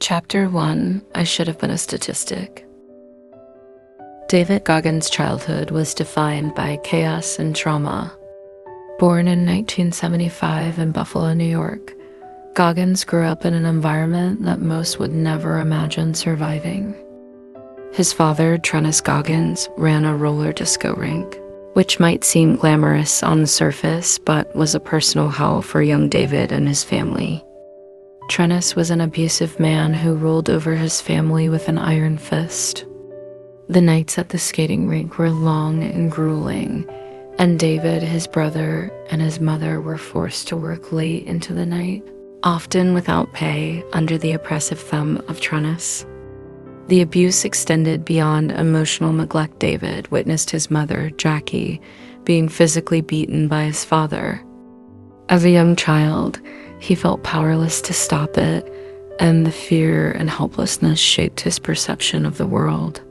Chapter 1: I Should Have Been a Statistic. David Goggins' childhood was defined by chaos and trauma. Born in 1975 in Buffalo, New York, Goggins grew up in an environment that most would never imagine surviving. His father, David Goggins, ran a roller disco rink, which might seem glamorous on the surface, but was a personal hell for young David and his family. David was an abusive man who ruled over his family with an iron fist. The nights at the skating rink were long and grueling, and David, his brother, and his mother were forced to work late into the night, often without pay, under the oppressive thumb of David. The abuse extended beyond emotional neglect. David witnessed his mother, Jackie, being physically beaten by his father. As a young child, he felt powerless to stop it, and the fear and helplessness shaped his perception of the world.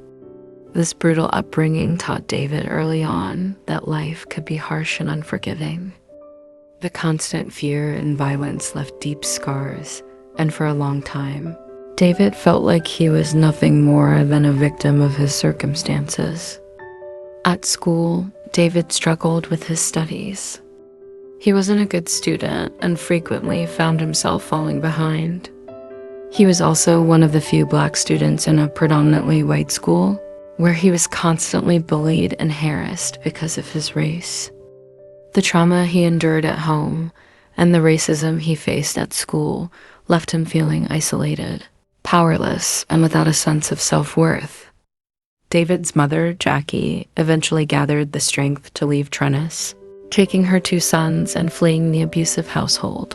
This brutal upbringing taught David early on that life could be harsh and unforgiving. The constant fear and violence left deep scars, and for a long time, David felt like he was nothing more than a victim of his circumstances. At school, David struggled with his studies. He wasn't a good student and frequently found himself falling behind. He was also one of the few Black students in a predominantly white school, where he was constantly bullied and harassed because of his race. The trauma he endured at home and the racism he faced at school left him feeling isolated, powerless, and without a sense of self-worth. David's mother, Jackie, eventually gathered the strength to leave David, taking her 2 sons and fleeing the abusive household.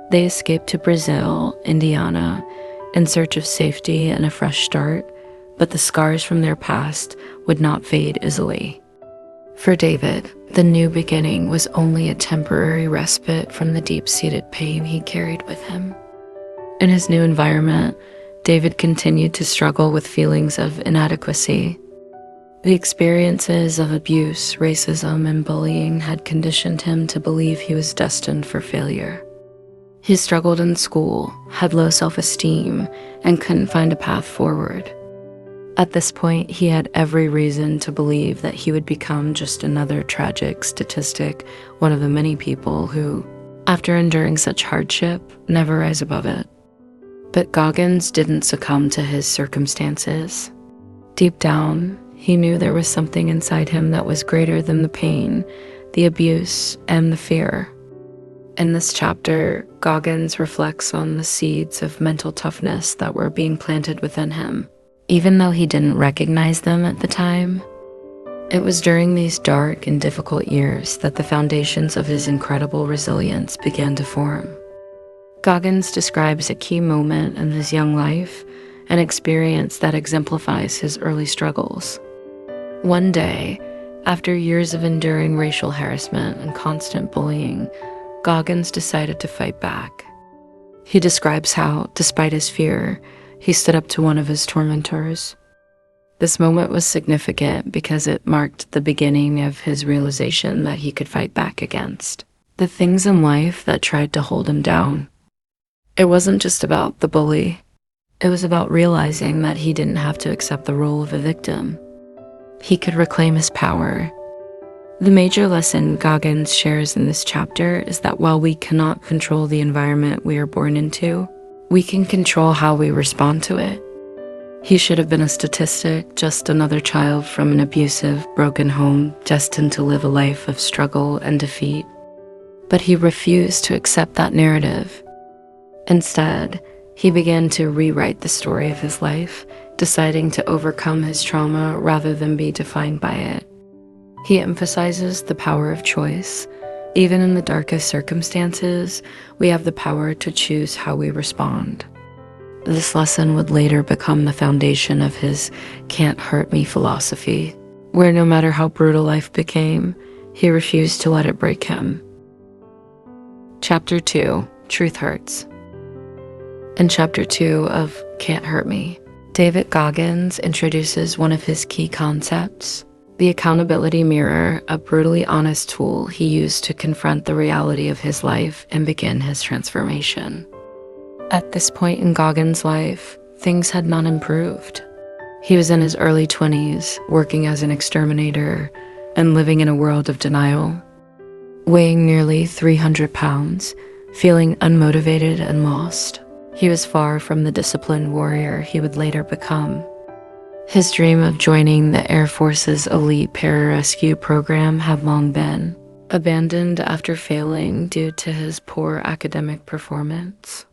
They escaped to Brazil, Indiana, in search of safety and a fresh start, but the scars from their past would not fade easily. For David, the new beginning was only a temporary respite from the deep-seated pain he carried with him. In his new environment, David continued to struggle with feelings of inadequacy. The experiences of abuse, racism, and bullying had conditioned him to believe he was destined for failure. He struggled in school, had low self-esteem, and couldn't find a path forward. At this point, he had every reason to believe that he would become just another tragic statistic, one of the many people who, after enduring such hardship, never rise above it. But Goggins didn't succumb to his circumstances. Deep down, he knew there was something inside him that was greater than the pain, the abuse, and the fear. In this chapter, Goggins reflects on the seeds of mental toughness that were being planted within him, even though he didn't recognize them at the time. It was during these dark and difficult years that the foundations of his incredible resilience began to form. Goggins describes a key moment in his young life, an experience that exemplifies his early struggles. One day, after years of enduring racial harassment and constant bullying, Goggins decided to fight back. He describes how, despite his fear, he stood up to one of his tormentors. This moment was significant because it marked the beginning of his realization that he could fight back against the things in life that tried to hold him down. It wasn't just about the bully. It was about realizing that he didn't have to accept the role of a victim. He could reclaim his power. The major lesson Goggins shares in this chapter is that while we cannot control the environment we are born into, we can control how we respond to it. He should have been a statistic, just another child from an abusive, broken home, destined to live a life of struggle and defeat. But he refused to accept that narrative. Instead, he began to rewrite the story of his life, deciding to overcome his trauma rather than be defined by it. He emphasizes the power of choice. Even in the darkest circumstances, we have the power to choose how we respond. This lesson would later become the foundation of his "can't hurt me" philosophy, where no matter how brutal life became, he refused to let it break him. Chapter 2: Truth Hurts. In Chapter 2 of Can't Hurt Me, David Goggins introduces one of his key concepts, the accountability mirror, a brutally honest tool he used to confront the reality of his life and begin his transformation. At this point in Goggins' life, things had not improved. He was in his early 20s, working as an exterminator and living in a world of denial. Weighing nearly 300 pounds, feeling unmotivated and lost, he was far from the disciplined warrior he would later become. His dream of joining the Air Force's elite pararescue program had long been abandoned after failing due to his poor academic performance.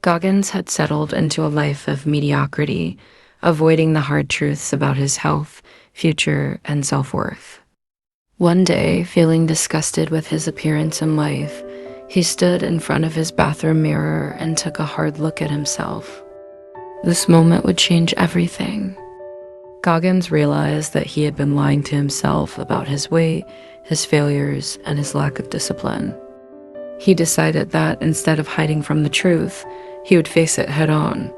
Goggins had settled into a life of mediocrity, avoiding the hard truths about his health, future, and self-worth. One day, feeling disgusted with his appearance in life, he stood in front of his bathroom mirror and took a hard look at himself. This moment would change everything. Goggins realized that he had been lying to himself about his weight, his failures, and his lack of discipline. He decided that instead of hiding from the truth, he would face it head-on.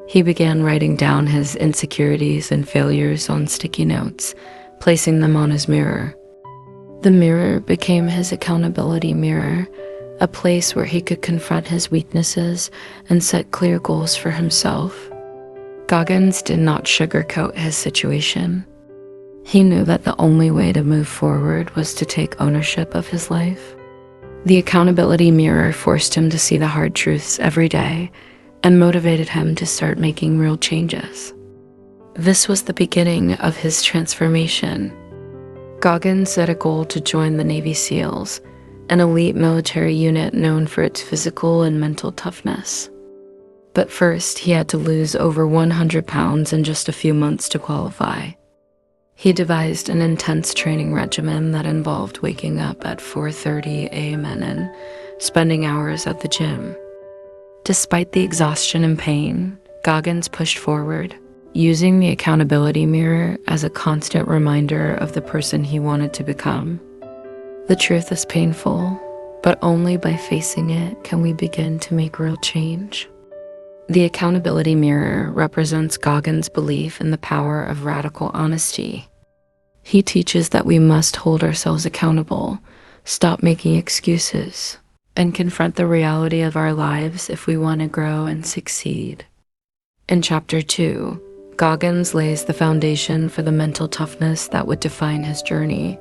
He began writing down his insecurities and failures on sticky notes, placing them on his mirror. The mirror became his accountability mirror, a place where he could confront his weaknesses and set clear goals for himself. Goggins did not sugarcoat his situation. He knew that the only way to move forward was to take ownership of his life. The accountability mirror forced him to see the hard truths every day and motivated him to start making real changes. This was the beginning of his transformation. Goggins set a goal to join the Navy SEALs, an elite military unit known for its physical and mental toughness. But first, he had to lose over 100 pounds in just a few months to qualify. He devised an intense training regimen that involved waking up at 4:30 a.m. and spending hours at the gym. Despite the exhaustion and pain, Goggins pushed forward, using the accountability mirror as a constant reminder of the person he wanted to become. The truth is painful, but only by facing it can we begin to make real change. The accountability mirror represents Goggins' belief in the power of radical honesty. He teaches that we must hold ourselves accountable, stop making excuses, and confront the reality of our lives if we want to grow and succeed. In Chapter 2, Goggins lays the foundation for the mental toughness that would define his journey.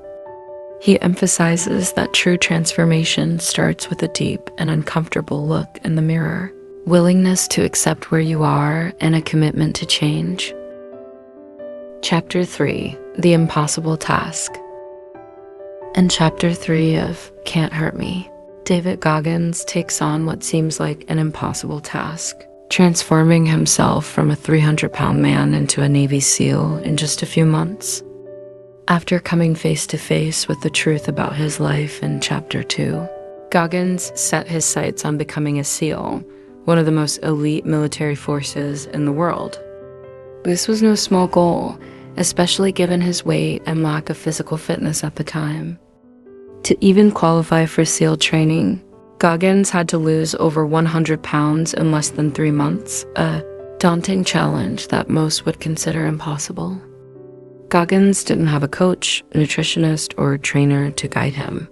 He emphasizes that true transformation starts with a deep and uncomfortable look in the mirror, willingness to accept where you are, and a commitment to change. Chapter 3, The Impossible Task. In Chapter 3 of Can't Hurt Me, David Goggins takes on what seems like an impossible task, transforming himself from a 300-pound man into a Navy SEAL in just a few months. After coming face to face with the truth about his life in Chapter 2, Goggins set his sights on becoming a SEAL, one of the most elite military forces in the world. This was no small goal, especially given his weight and lack of physical fitness at the time. To even qualify for SEAL training, Goggins had to lose over 100 pounds in less than 3 months, a daunting challenge that most would consider impossible. Goggins didn't have a coach, nutritionist, or trainer to guide him.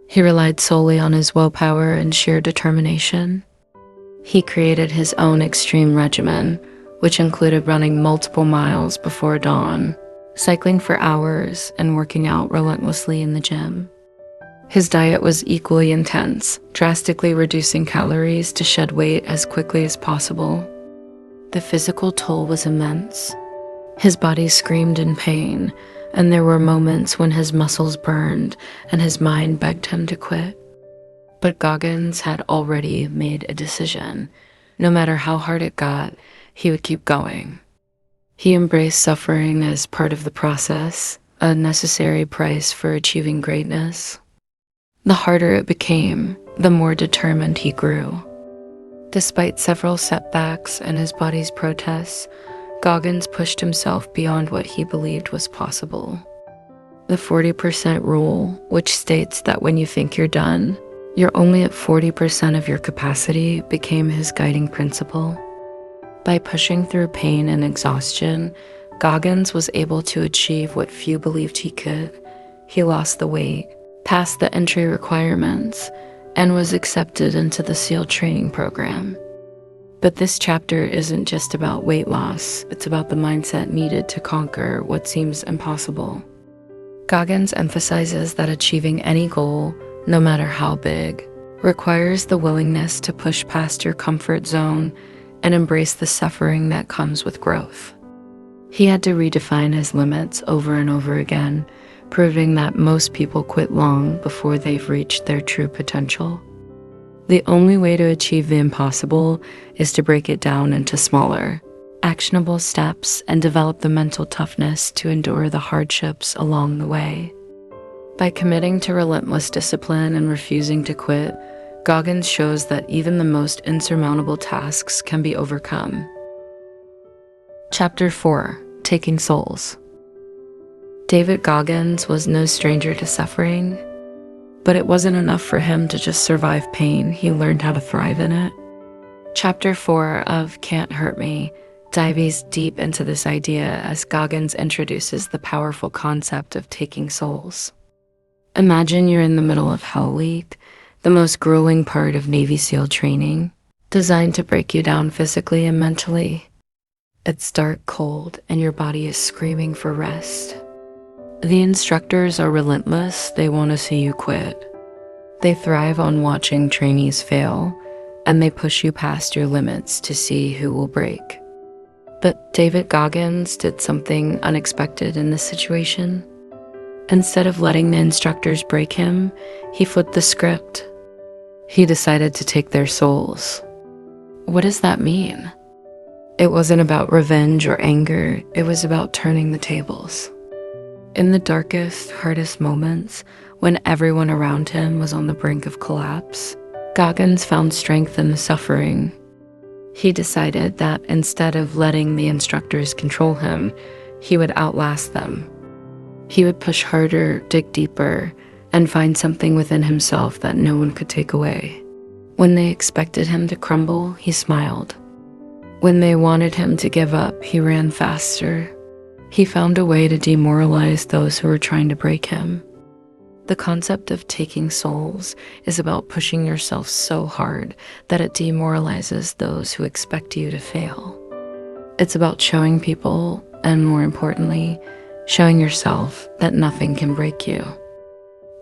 He relied solely on his willpower and sheer determination. He created his own extreme regimen, which included running multiple miles before dawn, cycling for hours, and working out relentlessly in the gym. His diet was equally intense, drastically reducing calories to shed weight as quickly as possible. The physical toll was immense. His body screamed in pain, and there were moments when his muscles burned and his mind begged him to quit. But Goggins had already made a decision. No matter how hard it got, he would keep going. He embraced suffering as part of the process, a necessary price for achieving greatness. The harder it became, the more determined he grew. Despite several setbacks and his body's protests, Goggins pushed himself beyond what he believed was possible. The 40% rule, which states that when you think you're done, you're only at 40% of your capacity, became his guiding principle. By pushing through pain and exhaustion, Goggins was able to achieve what few believed he could. He lost the weight, passed the entry requirements, and was accepted into the SEAL training program. But this chapter isn't just about weight loss, it's about the mindset needed to conquer what seems impossible. Goggins emphasizes that achieving any goal, no matter how big, requires the willingness to push past your comfort zone and embrace the suffering that comes with growth. He had to redefine his limits over and over again, proving that most people quit long before they've reached their true potential. The only way to achieve the impossible is to break it down into smaller, actionable steps and develop the mental toughness to endure the hardships along the way. By committing to relentless discipline and refusing to quit, Goggins shows that even the most insurmountable tasks can be overcome. Chapter 4: Taking Souls. David Goggins was no stranger to suffering, but it wasn't enough for him to just survive pain. He learned how to thrive in it. Chapter 4 of Can't Hurt Me dives deep into this idea as Goggins introduces the powerful concept of taking souls. Imagine you're in the middle of Hell Week, the most grueling part of Navy SEAL training, designed to break you down physically and mentally. It's dark, cold, and your body is screaming for rest. The instructors are relentless. They want to see you quit. They thrive on watching trainees fail, and they push you past your limits to see who will break. But David Goggins did something unexpected in this situation. Instead of letting the instructors break him, he flipped the script. He decided to take their souls. What does that mean? It wasn't about revenge or anger. It was about turning the tables. In the darkest, hardest moments, when everyone around him was on the brink of collapse, Goggins found strength in the suffering. He decided that instead of letting the instructors control him, he would outlast them. He would push harder, dig deeper, and find something within himself that no one could take away. When they expected him to crumble, he smiled. When they wanted him to give up, he ran faster. He found a way to demoralize those who were trying to break him. The concept of taking souls is about pushing yourself so hard that it demoralizes those who expect you to fail. It's about showing people, and more importantly, showing yourself that nothing can break you.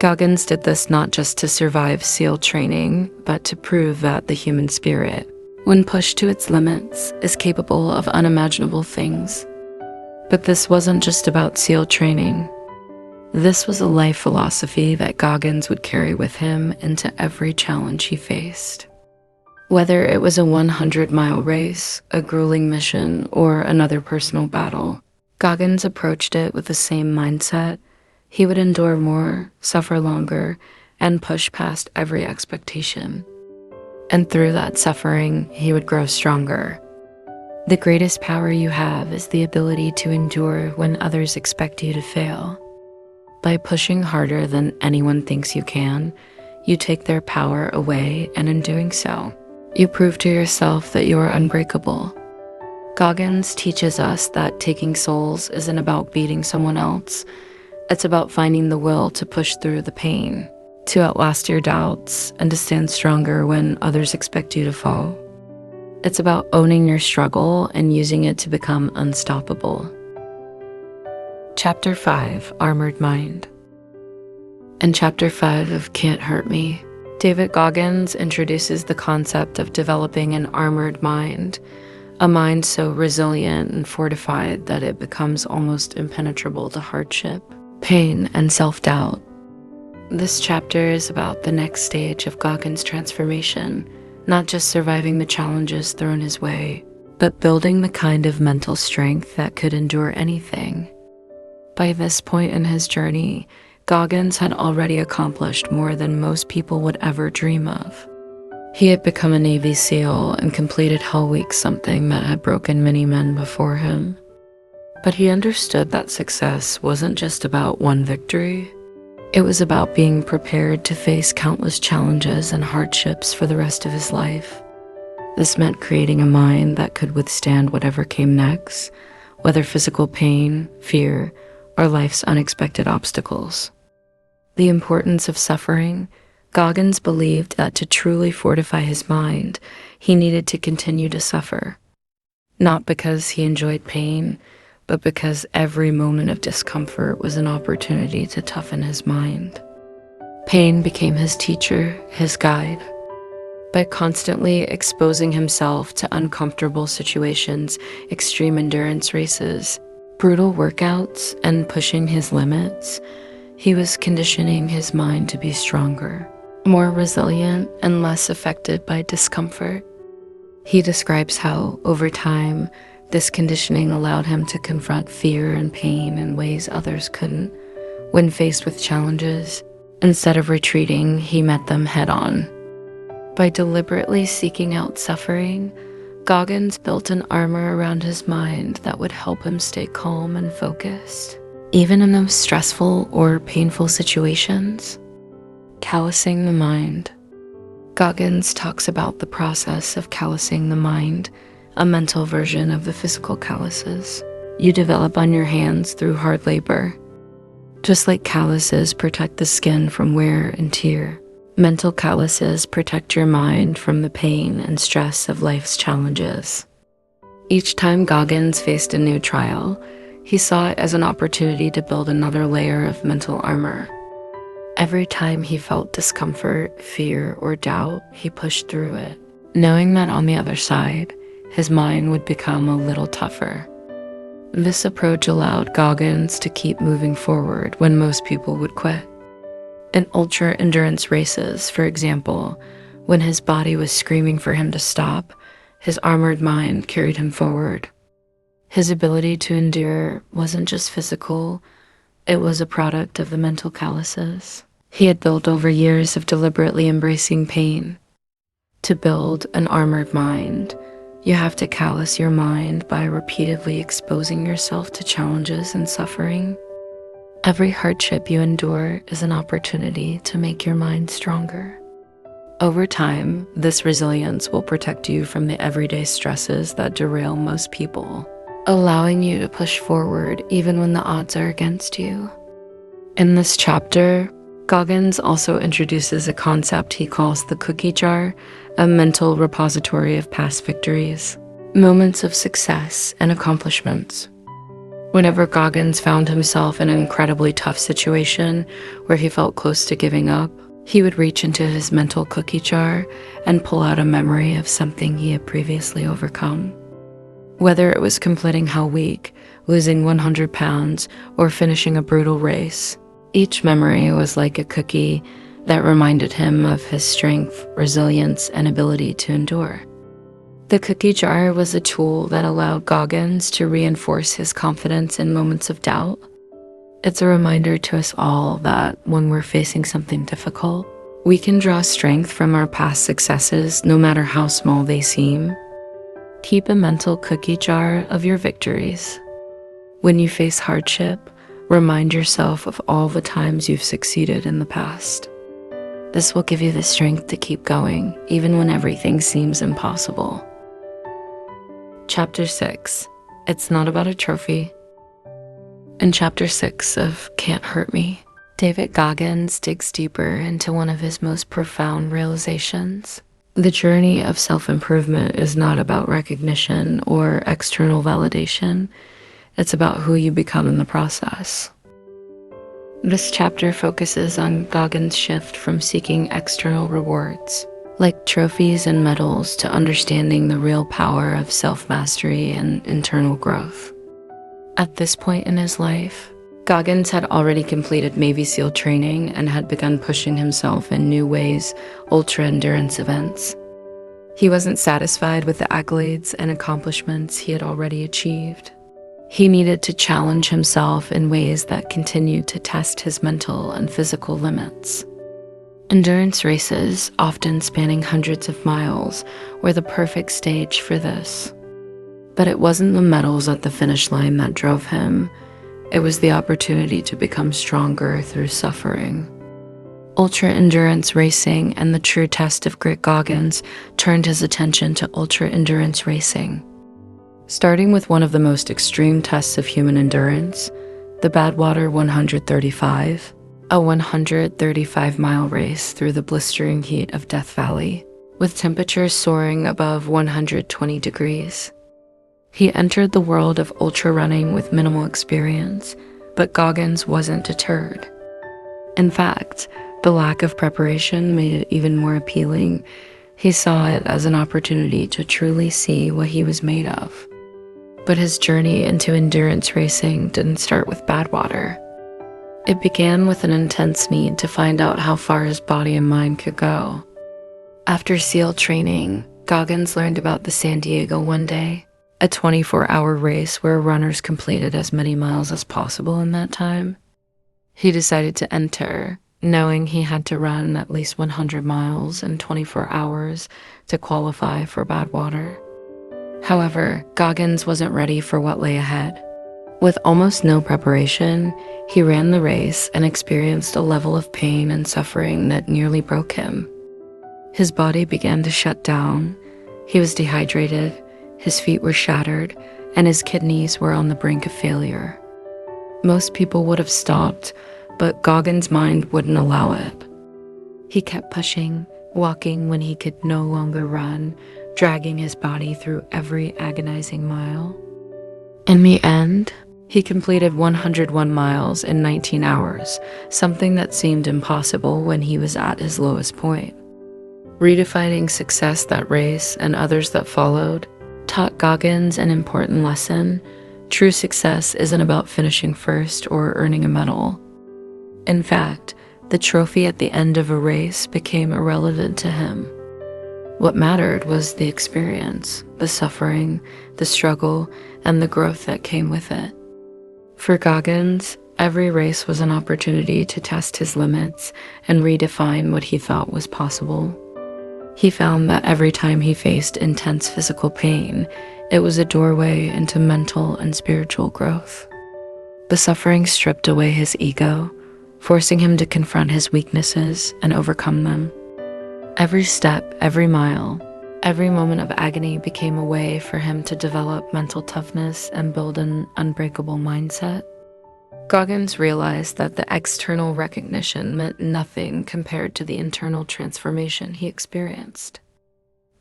Goggins did this not just to survive SEAL training, but to prove that the human spirit, when pushed to its limits, is capable of unimaginable things. But this wasn't just about SEAL training. This was a life philosophy that Goggins would carry with him into every challenge he faced. Whether it was a 100-mile race, a grueling mission, or another personal battle, Goggins approached it with the same mindset. He would endure more, suffer longer, and push past every expectation. And through that suffering, he would grow stronger. The greatest power you have is the ability to endure when others expect you to fail. By pushing harder than anyone thinks you can, you take their power away, and in doing so, you prove to yourself that you are unbreakable. Goggins teaches us that taking souls isn't about beating someone else. It's about finding the will to push through the pain, to outlast your doubts, and to stand stronger when others expect you to fall. It's about owning your struggle and using it to become unstoppable. Chapter 5, Armored Mind. In Chapter 5 of Can't Hurt Me, David Goggins introduces the concept of developing an armored mind, a mind so resilient and fortified that it becomes almost impenetrable to hardship, pain, and self-doubt. This chapter is about the next stage of Goggins' transformation, not just surviving the challenges thrown his way, but building the kind of mental strength that could endure anything. By this point in his journey, Goggins had already accomplished more than most people would ever dream of. He had become a Navy SEAL and completed Hell Week, something that had broken many men before him. But he understood that success wasn't just about one victory. It was about being prepared to face countless challenges and hardships for the rest of his life. This meant creating a mind that could withstand whatever came next, whether physical pain, fear, or life's unexpected obstacles. The importance of suffering, Goggins believed that to truly fortify his mind, he needed to continue to suffer. Not because he enjoyed pain, but because every moment of discomfort was an opportunity to toughen his mind. Pain became his teacher, his guide. By constantly exposing himself to uncomfortable situations, extreme endurance races, brutal workouts, and pushing his limits, he was conditioning his mind to be stronger, more resilient, and less affected by discomfort. He describes how, over time, this conditioning allowed him to confront fear and pain in ways others couldn't. When faced with challenges, instead of retreating, he met them head-on. By deliberately seeking out suffering, Goggins built an armor around his mind that would help him stay calm and focused, even in those stressful or painful situations. Callousing the mind. Goggins talks about the process of callousing the mind, a mental version of the physical calluses you develop on your hands through hard labor. Just like calluses protect the skin from wear and tear, mental calluses protect your mind from the pain and stress of life's challenges. Each time Goggins faced a new trial, he saw it as an opportunity to build another layer of mental armor. Every time he felt discomfort, fear, or doubt, he pushed through it, knowing that on the other side, his mind would become a little tougher. This approach allowed Goggins to keep moving forward when most people would quit. In ultra-endurance races, for example, when his body was screaming for him to stop, his armored mind carried him forward. His ability to endure wasn't just physical, it was a product of the mental calluses he had built over years of deliberately embracing pain. To build an armored mind, you have to callous your mind by repeatedly exposing yourself to challenges and suffering. Every hardship you endure is an opportunity to make your mind stronger. Over time, this resilience will protect you from the everyday stresses that derail most people, allowing you to push forward even when the odds are against you. In this chapter, Goggins also introduces a concept he calls the cookie jar, a mental repository of past victories, moments of success, and accomplishments. Whenever Goggins found himself in an incredibly tough situation where he felt close to giving up, he would reach into his mental cookie jar and pull out a memory of something he had previously overcome. Whether it was completing Hell Week, losing 100 pounds, or finishing a brutal race, each memory was like a cookie that reminded him of his strength, resilience, and ability to endure. The cookie jar was a tool that allowed Goggins to reinforce his confidence in moments of doubt. It's a reminder to us all that when we're facing something difficult, we can draw strength from our past successes, no matter how small they seem. Keep a mental cookie jar of your victories. When you face hardship, remind yourself of all the times you've succeeded in the past. This will give you the strength to keep going, even when everything seems impossible. Chapter 6. It's Not About a Trophy. In Chapter 6 of Can't Hurt Me, David Goggins digs deeper into one of his most profound realizations. The journey of self-improvement is not about recognition or external validation. It's about who you become in the process. This chapter focuses on Goggins' shift from seeking external rewards, like trophies and medals, to understanding the real power of self-mastery and internal growth. At this point in his life, Goggins had already completed Navy SEAL training and had begun pushing himself in new ways, ultra-endurance events. He wasn't satisfied with the accolades and accomplishments he had already achieved. He needed to challenge himself in ways that continued to test his mental and physical limits. Endurance races, often spanning hundreds of miles, were the perfect stage for this. But it wasn't the medals at the finish line that drove him. It was the opportunity to become stronger through suffering. Ultra-endurance racing and the true test of grit. Goggins turned his attention to ultra-endurance racing. Starting with one of the most extreme tests of human endurance, the Badwater 135, a 135-mile race through the blistering heat of Death Valley, with temperatures soaring above 120 degrees. He entered the world of ultra running with minimal experience, but Goggins wasn't deterred. In fact, the lack of preparation made it even more appealing. He saw it as an opportunity to truly see what he was made of. But his journey into endurance racing didn't start with Badwater. It began with an intense need to find out how far his body and mind could go. After SEAL training, Goggins learned about the San Diego One Day, a 24-hour race where runners completed as many miles as possible in that time. He decided to enter, knowing he had to run at least 100 miles in 24 hours to qualify for Badwater. However, Goggins wasn't ready for what lay ahead. With almost no preparation, he ran the race and experienced a level of pain and suffering that nearly broke him. His body began to shut down. He was dehydrated, his feet were shattered, and his kidneys were on the brink of failure. Most people would have stopped, but Goggins' mind wouldn't allow it. He kept pushing, walking when he could no longer run, dragging his body through every agonizing mile. In the end, he completed 101 miles in 19 hours, something that seemed impossible when he was at his lowest point. Redefining success that race and others that followed taught Goggins an important lesson. True success isn't about finishing first or earning a medal. In fact, the trophy at the end of a race became irrelevant to him. What mattered was the experience, the suffering, the struggle, and the growth that came with it. For Goggins, every race was an opportunity to test his limits and redefine what he thought was possible. He found that every time he faced intense physical pain, it was a doorway into mental and spiritual growth. The suffering stripped away his ego, forcing him to confront his weaknesses and overcome them. Every step, every mile, every moment of agony became a way for him to develop mental toughness and build an unbreakable mindset. Goggins realized that the external recognition meant nothing compared to the internal transformation he experienced.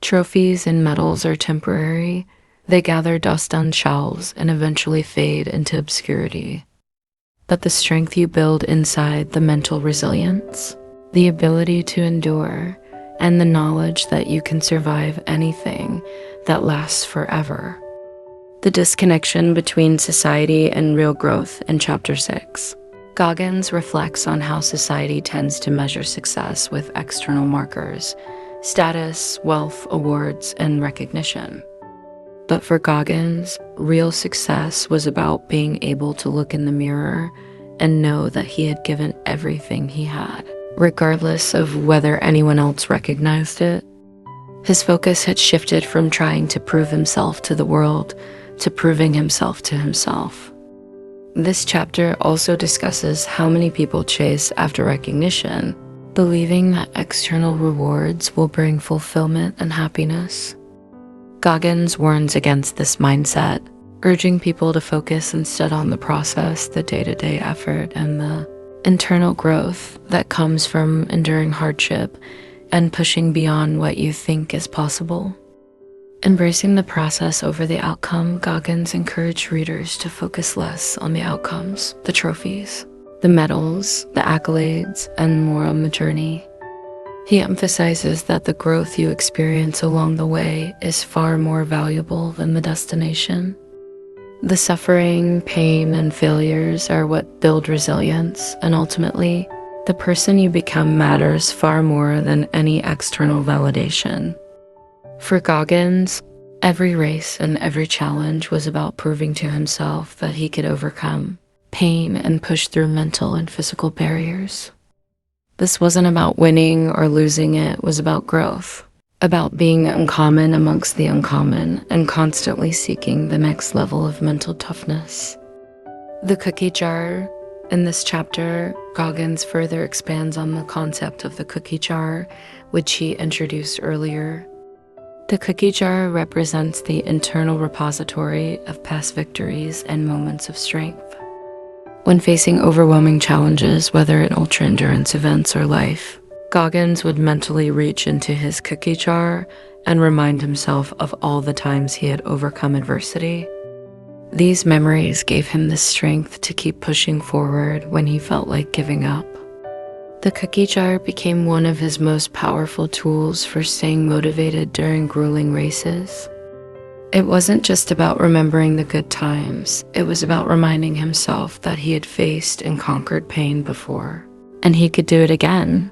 Trophies and medals are temporary. They gather dust on shelves and eventually fade into obscurity. But the strength you build inside, the mental resilience, the ability to endure, and the knowledge that you can survive anything that lasts forever. The disconnection between society and real growth in Chapter 6. Goggins reflects on how society tends to measure success with external markers, status, wealth, awards, and recognition. But for Goggins, real success was about being able to look in the mirror and know that he had given everything he had, regardless of whether anyone else recognized it. His focus had shifted from trying to prove himself to the world to proving himself to himself. This chapter also discusses how many people chase after recognition, believing that external rewards will bring fulfillment and happiness. Goggins warns against this mindset, urging people to focus instead on the process, the day-to-day effort, and the internal growth that comes from enduring hardship and pushing beyond what you think is possible. Embracing the process over the outcome, Goggins encouraged readers to focus less on the outcomes, the trophies, the medals, the accolades, and more on the journey. He emphasizes that the growth you experience along the way is far more valuable than the destination. The suffering, pain, and failures are what build resilience, and ultimately, the person you become matters far more than any external validation. For Goggins, every race and every challenge was about proving to himself that he could overcome pain and push through mental and physical barriers. This wasn't about winning or losing, it was about growth, about being uncommon amongst the uncommon and constantly seeking the next level of mental toughness. The cookie jar. In this chapter, Goggins further expands on the concept of the cookie jar, which he introduced earlier. The cookie jar represents the internal repository of past victories and moments of strength. When facing overwhelming challenges, whether in ultra-endurance events or life, Goggins would mentally reach into his cookie jar and remind himself of all the times he had overcome adversity. These memories gave him the strength to keep pushing forward when he felt like giving up. The cookie jar became one of his most powerful tools for staying motivated during grueling races. It wasn't just about remembering the good times, it was about reminding himself that he had faced and conquered pain before, and he could do it again.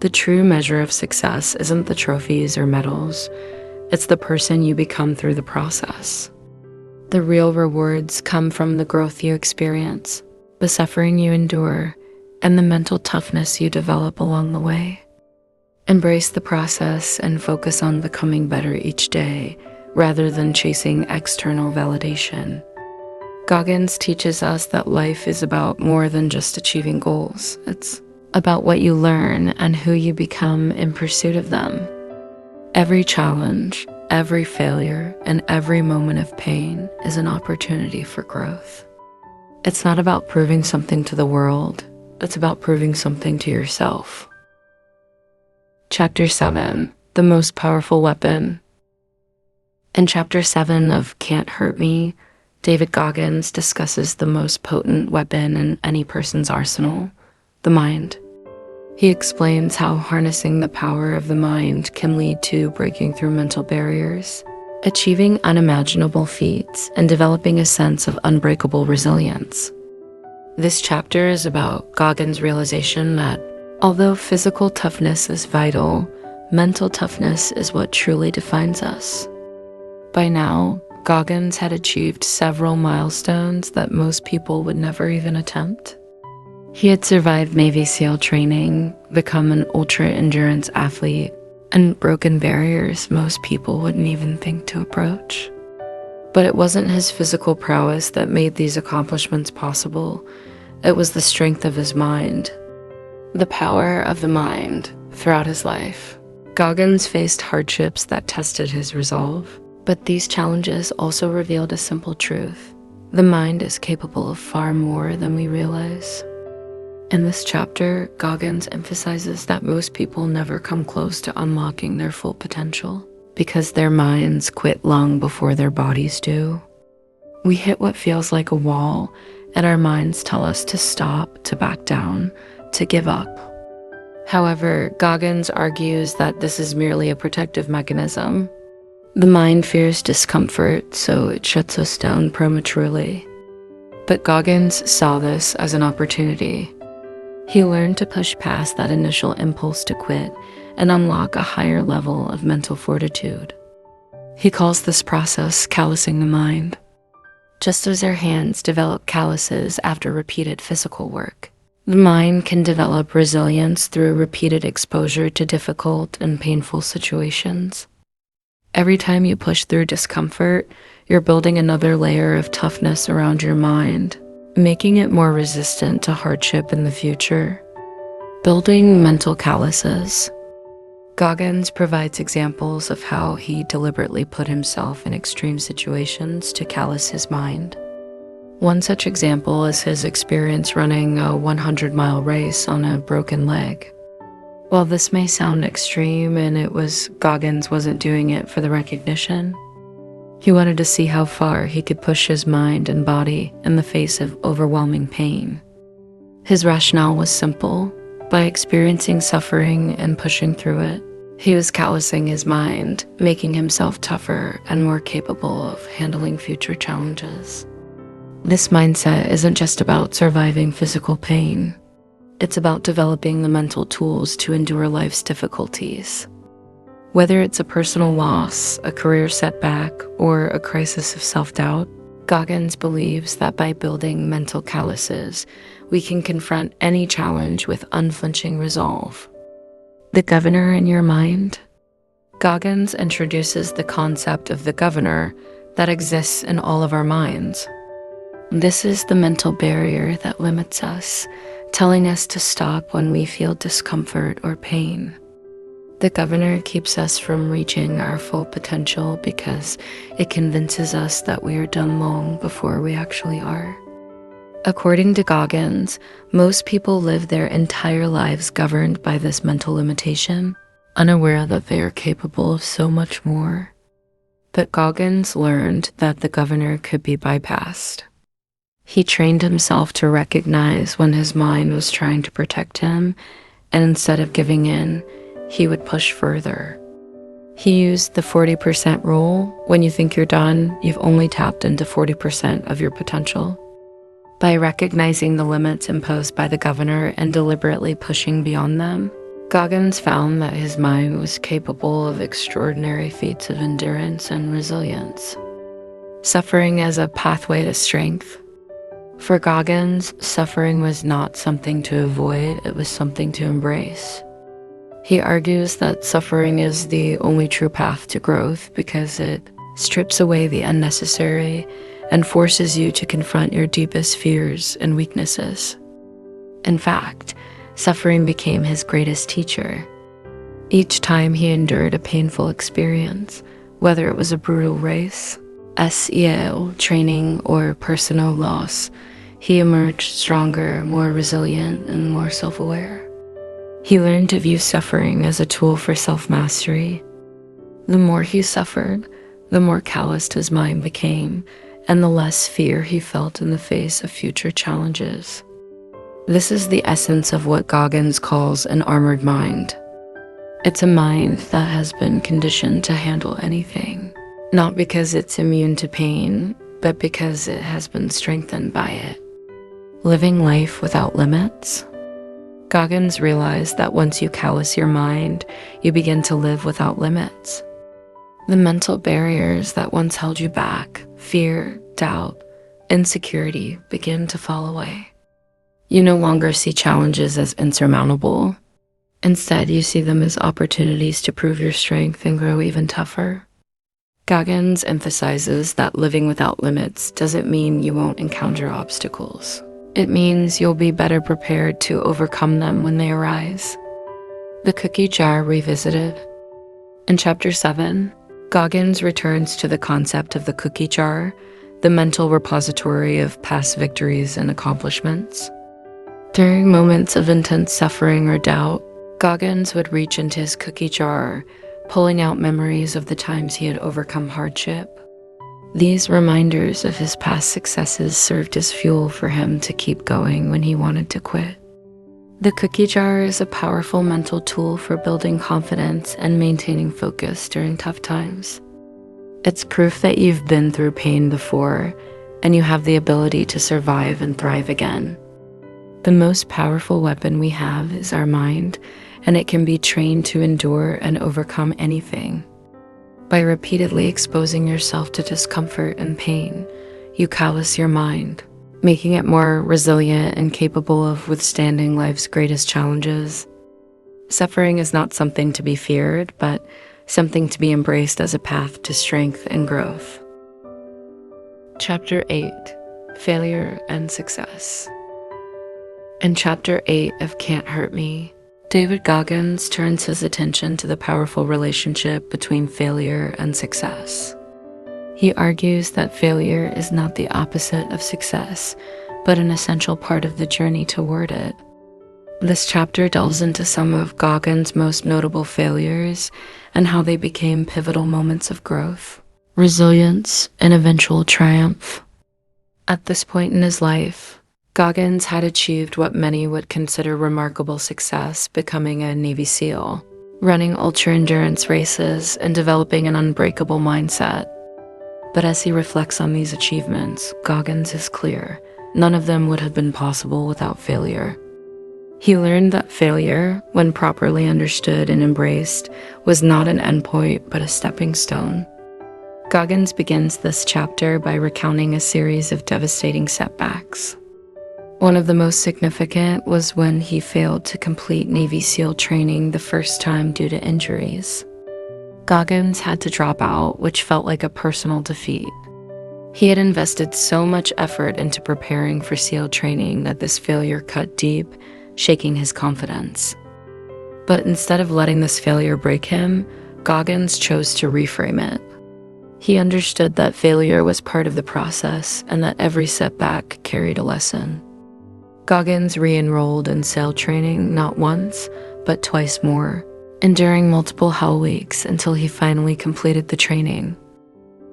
The true measure of success isn't the trophies or medals, it's the person you become through the process. The real rewards come from the growth you experience, the suffering you endure, and the mental toughness you develop along the way. Embrace the process and focus on becoming better each day, rather than chasing external validation. Goggins teaches us that life is about more than just achieving goals. It's about what you learn and who you become in pursuit of them. Every challenge, every failure, and every moment of pain is an opportunity for growth. It's not about proving something to the world, it's about proving something to yourself. Chapter 7, The Most Powerful Weapon. In Chapter 7 of Can't Hurt Me, David Goggins discusses the most potent weapon in any person's arsenal, the mind. He explains how harnessing the power of the mind can lead to breaking through mental barriers, achieving unimaginable feats, and developing a sense of unbreakable resilience. This chapter is about Goggins' realization that although physical toughness is vital, mental toughness is what truly defines us. By now, Goggins had achieved several milestones that most people would never even attempt. He had survived Navy SEAL training, become an ultra-endurance athlete, and broken barriers most people wouldn't even think to approach. But it wasn't his physical prowess that made these accomplishments possible. It was the strength of his mind. The power of the mind throughout his life. Goggins faced hardships that tested his resolve, but these challenges also revealed a simple truth. The mind is capable of far more than we realize. In this chapter, Goggins emphasizes that most people never come close to unlocking their full potential because their minds quit long before their bodies do. We hit what feels like a wall, and our minds tell us to stop, to back down, to give up. However, Goggins argues that this is merely a protective mechanism. The mind fears discomfort, so it shuts us down prematurely. But Goggins saw this as an opportunity. He learned to push past that initial impulse to quit and unlock a higher level of mental fortitude. He calls this process callousing the mind. Just as our hands develop calluses after repeated physical work, the mind can develop resilience through repeated exposure to difficult and painful situations. Every time you push through discomfort, you're building another layer of toughness around your mind, making it more resistant to hardship in the future. Building mental calluses. Goggins provides examples of how he deliberately put himself in extreme situations to callous his mind. One such example is his experience running a 100-mile race on a broken leg. While this may sound extreme, Goggins wasn't doing it for the recognition. He wanted to see how far he could push his mind and body in the face of overwhelming pain. His rationale was simple. By experiencing suffering and pushing through it, he was callousing his mind, making himself tougher and more capable of handling future challenges. This mindset isn't just about surviving physical pain. It's about developing the mental tools to endure life's difficulties. Whether it's a personal loss, a career setback, or a crisis of self-doubt, Goggins believes that by building mental calluses, we can confront any challenge with unflinching resolve. The governor in your mind? Goggins introduces the concept of the governor that exists in all of our minds. This is the mental barrier that limits us, telling us to stop when we feel discomfort or pain. The governor keeps us from reaching our full potential because it convinces us that we are done long before we actually are. According to Goggins, most people live their entire lives governed by this mental limitation, unaware that they are capable of so much more. But Goggins learned that the governor could be bypassed. He trained himself to recognize when his mind was trying to protect him, and instead of giving in, he would push further. He used the 40% rule. When you think you're done, you've only tapped into 40% of your potential. By recognizing the limits imposed by the governor and deliberately pushing beyond them, Goggins found that his mind was capable of extraordinary feats of endurance and resilience. Suffering as a pathway to strength. For Goggins, suffering was not something to avoid, it was something to embrace. He argues that suffering is the only true path to growth because it strips away the unnecessary and forces you to confront your deepest fears and weaknesses. In fact, suffering became his greatest teacher. Each time he endured a painful experience, whether it was a brutal race, SEL training, or personal loss, he emerged stronger, more resilient, and more self-aware. He learned to view suffering as a tool for self-mastery. The more he suffered, the more calloused his mind became, and the less fear he felt in the face of future challenges. This is the essence of what Goggins calls an armored mind. It's a mind that has been conditioned to handle anything, not because it's immune to pain, but because it has been strengthened by it. Living life without limits. Goggins realized that once you callous your mind, you begin to live without limits. The mental barriers that once held you back, fear, doubt, insecurity, begin to fall away. You no longer see challenges as insurmountable. Instead, you see them as opportunities to prove your strength and grow even tougher. Goggins emphasizes that living without limits doesn't mean you won't encounter obstacles. It means you'll be better prepared to overcome them when they arise. The Cookie Jar Revisited. In Chapter 7, Goggins returns to the concept of the cookie jar, the mental repository of past victories and accomplishments. During moments of intense suffering or doubt, Goggins would reach into his cookie jar, pulling out memories of the times he had overcome hardship. These reminders of his past successes served as fuel for him to keep going when he wanted to quit. The cookie jar is a powerful mental tool for building confidence and maintaining focus during tough times. It's proof that you've been through pain before, and you have the ability to survive and thrive again. The most powerful weapon we have is our mind, and it can be trained to endure and overcome anything. By repeatedly exposing yourself to discomfort and pain, you callous your mind, making it more resilient and capable of withstanding life's greatest challenges. Suffering is not something to be feared, but something to be embraced as a path to strength and growth. Chapter 8, Failure and Success. In Chapter 8 of Can't Hurt Me, David Goggins turns his attention to the powerful relationship between failure and success. He argues that failure is not the opposite of success, but an essential part of the journey toward it. This chapter delves into some of Goggins' most notable failures and how they became pivotal moments of growth, resilience, and eventual triumph. At this point in his life, Goggins had achieved what many would consider remarkable success, becoming a Navy SEAL, running ultra-endurance races, and developing an unbreakable mindset. But as he reflects on these achievements, Goggins is clear, none of them would have been possible without failure. He learned that failure, when properly understood and embraced, was not an endpoint but a stepping stone. Goggins begins this chapter by recounting a series of devastating setbacks. One of the most significant was when he failed to complete Navy SEAL training the first time due to injuries. Goggins had to drop out, which felt like a personal defeat. He had invested so much effort into preparing for SEAL training that this failure cut deep, shaking his confidence. But instead of letting this failure break him, Goggins chose to reframe it. He understood that failure was part of the process and that every setback carried a lesson. Goggins re-enrolled in sail training not once, but twice more, enduring multiple hell weeks until he finally completed the training.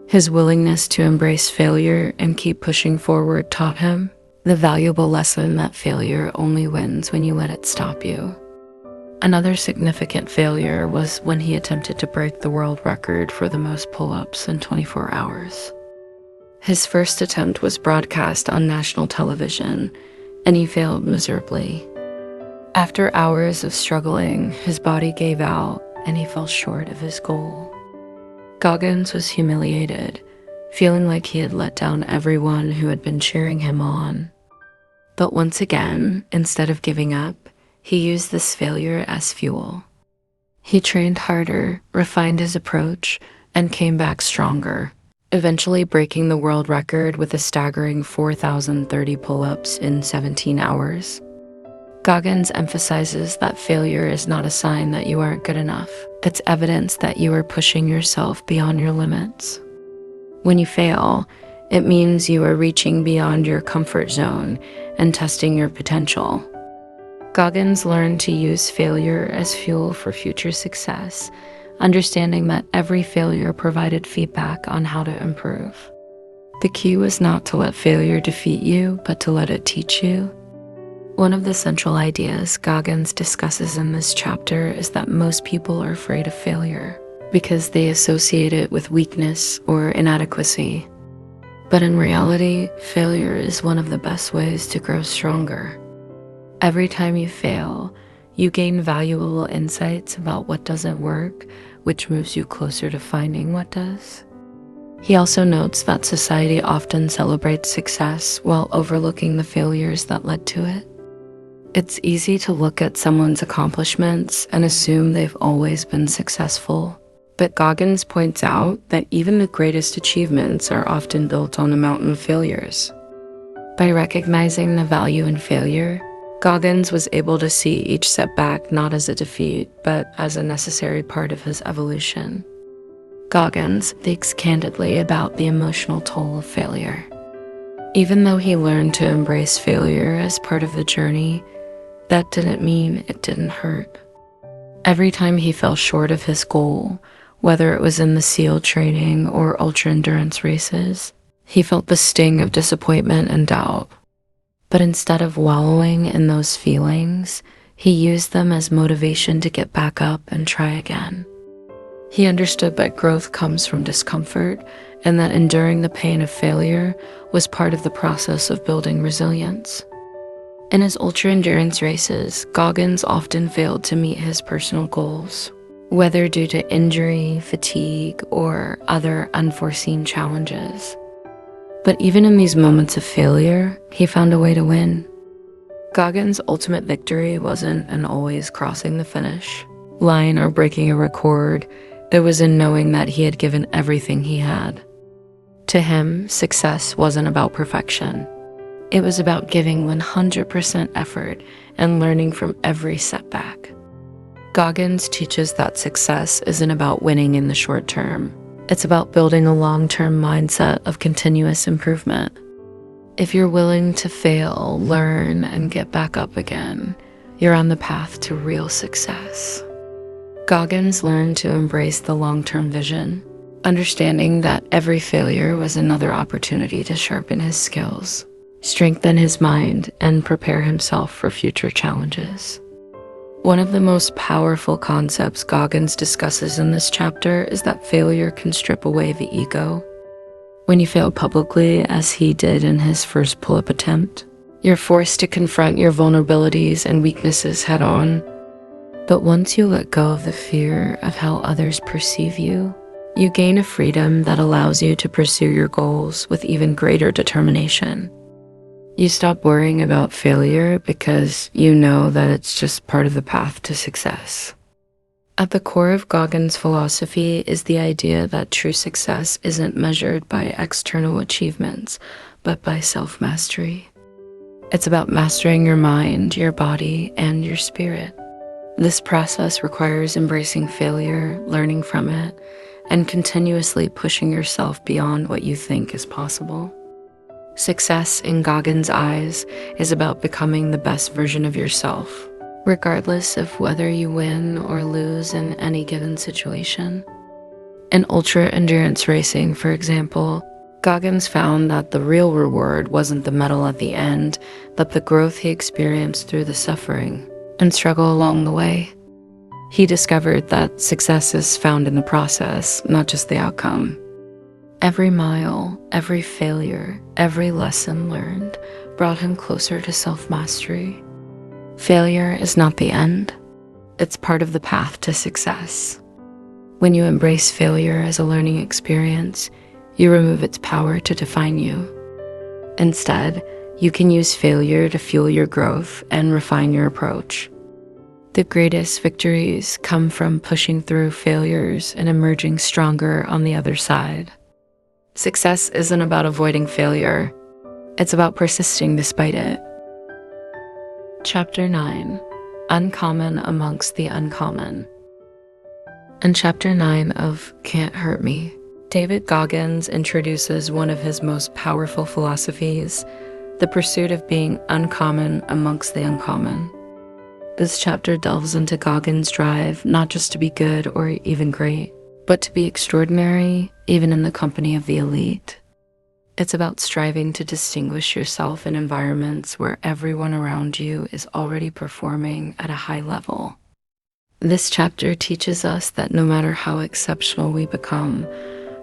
His willingness to embrace failure and keep pushing forward taught him the valuable lesson that failure only wins when you let it stop you. Another significant failure was when he attempted to break the world record for the most pull-ups in 24 hours. His first attempt was broadcast on national television, and he failed miserably. After hours of struggling, his body gave out and he fell short of his goal. Goggins was humiliated, feeling like he had let down everyone who had been cheering him on. But once again, instead of giving up, he used this failure as fuel. He trained harder, refined his approach, and came back stronger, eventually breaking the world record with a staggering 4,030 pull-ups in 17 hours. Goggins emphasizes that failure is not a sign that you aren't good enough. It's evidence that you are pushing yourself beyond your limits. When you fail, it means you are reaching beyond your comfort zone and testing your potential. Goggins learned to use failure as fuel for future success, understanding that every failure provided feedback on how to improve. The key was not to let failure defeat you, but to let it teach you. One of the central ideas Goggins discusses in this chapter is that most people are afraid of failure because they associate it with weakness or inadequacy. But in reality, failure is one of the best ways to grow stronger. Every time you fail, you gain valuable insights about what doesn't work, which moves you closer to finding what does. He also notes that society often celebrates success while overlooking the failures that led to it. It's easy to look at someone's accomplishments and assume they've always been successful, but Goggins points out that even the greatest achievements are often built on a mountain of failures. By recognizing the value in failure, Goggins was able to see each setback not as a defeat, but as a necessary part of his evolution. Goggins speaks candidly about the emotional toll of failure. Even though he learned to embrace failure as part of the journey, that didn't mean it didn't hurt. Every time he fell short of his goal, whether it was in the SEAL training or ultra-endurance races, he felt the sting of disappointment and doubt. But instead of wallowing in those feelings, he used them as motivation to get back up and try again. He understood that growth comes from discomfort and that enduring the pain of failure was part of the process of building resilience. In his ultra-endurance races, Goggins often failed to meet his personal goals, whether due to injury, fatigue, or other unforeseen challenges. But even in these moments of failure, he found a way to win. Goggins' ultimate victory wasn't in always crossing the finish line or breaking a record. It was in knowing that he had given everything he had. To him, success wasn't about perfection. It was about giving 100% effort and learning from every setback. Goggins teaches that success isn't about winning in the short term. It's about building a long-term mindset of continuous improvement. If you're willing to fail, learn, and get back up again, you're on the path to real success. Goggins learned to embrace the long-term vision, understanding that every failure was another opportunity to sharpen his skills, strengthen his mind, and prepare himself for future challenges. One of the most powerful concepts Goggins discusses in this chapter is that failure can strip away the ego. When you fail publicly, as he did in his first pull-up attempt, you're forced to confront your vulnerabilities and weaknesses head-on. But once you let go of the fear of how others perceive you, you gain a freedom that allows you to pursue your goals with even greater determination. You stop worrying about failure because you know that it's just part of the path to success. At the core of Goggins' philosophy is the idea that true success isn't measured by external achievements, but by self-mastery. It's about mastering your mind, your body, and your spirit. This process requires embracing failure, learning from it, and continuously pushing yourself beyond what you think is possible. Success in Goggins' eyes is about becoming the best version of yourself, regardless of whether you win or lose in any given situation. In ultra-endurance racing, for example, Goggins found that the real reward wasn't the medal at the end, but the growth he experienced through the suffering and struggle along the way. He discovered that success is found in the process, not just the outcome. Every mile, every failure, every lesson learned brought him closer to self-mastery. Failure is not the end. It's part of the path to success. When you embrace failure as a learning experience, you remove its power to define you. Instead, you can use failure to fuel your growth and refine your approach. The greatest victories come from pushing through failures and emerging stronger on the other side. Success isn't about avoiding failure. It's about persisting despite it. Chapter 9. Uncommon Amongst the Uncommon. In Chapter 9 of Can't Hurt Me, David Goggins introduces one of his most powerful philosophies, the pursuit of being uncommon amongst the uncommon. This chapter delves into Goggins' drive not just to be good or even great, but to be extraordinary, even in the company of the elite. It's about striving to distinguish yourself in environments where everyone around you is already performing at a high level. This chapter teaches us that no matter how exceptional we become,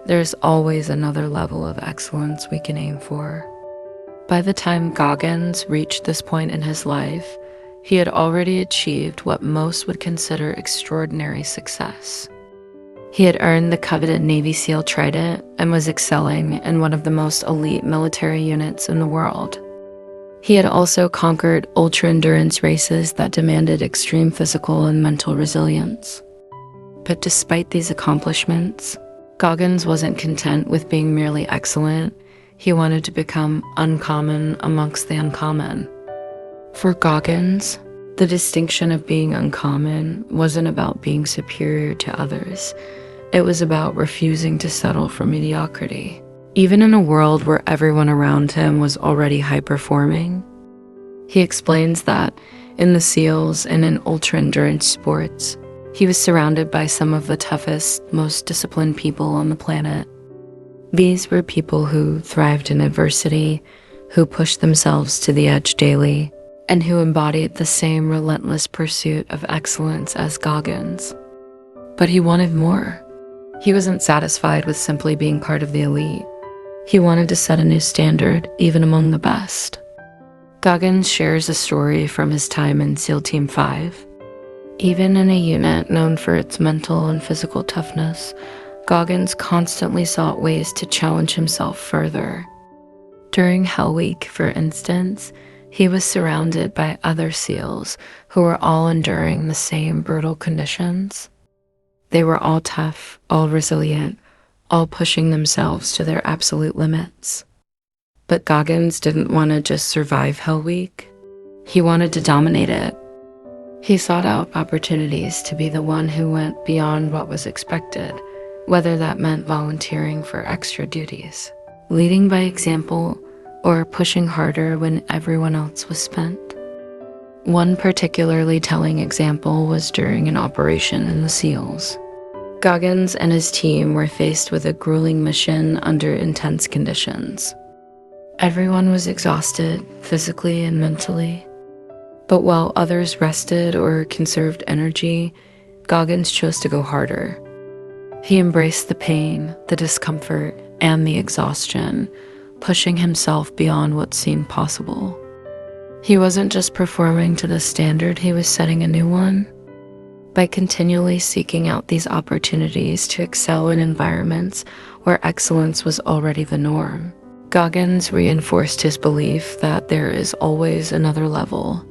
there's always another level of excellence we can aim for. By the time Goggins reached this point in his life, he had already achieved what most would consider extraordinary success. He had earned the coveted Navy SEAL Trident and was excelling in one of the most elite military units in the world. He had also conquered ultra-endurance races that demanded extreme physical and mental resilience. But despite these accomplishments, Goggins wasn't content with being merely excellent. He wanted to become uncommon amongst the uncommon. For Goggins, the distinction of being uncommon wasn't about being superior to others. It was about refusing to settle for mediocrity. Even in a world where everyone around him was already high-performing, he explains that in the SEALs and in ultra-endurance sports, he was surrounded by some of the toughest, most disciplined people on the planet. These were people who thrived in adversity, who pushed themselves to the edge daily, and who embodied the same relentless pursuit of excellence as Goggins. But he wanted more. He wasn't satisfied with simply being part of the elite. He wanted to set a new standard, even among the best. Goggins shares a story from his time in SEAL Team 5. Even in a unit known for its mental and physical toughness, Goggins constantly sought ways to challenge himself further. During Hell Week, for instance, he was surrounded by other SEALs who were all enduring the same brutal conditions. They were all tough, all resilient, all pushing themselves to their absolute limits. But Goggins didn't want to just survive Hell Week. He wanted to dominate it. He sought out opportunities to be the one who went beyond what was expected, whether that meant volunteering for extra duties, leading by example, or pushing harder when everyone else was spent. One particularly telling example was during an operation in the SEALs. Goggins and his team were faced with a grueling mission under intense conditions. Everyone was exhausted, physically and mentally. But while others rested or conserved energy, Goggins chose to go harder. He embraced the pain, the discomfort, and the exhaustion, pushing himself beyond what seemed possible. He wasn't just performing to the standard, he was setting a new one. By continually seeking out these opportunities to excel in environments where excellence was already the norm, Goggins reinforced his belief that there is always another level.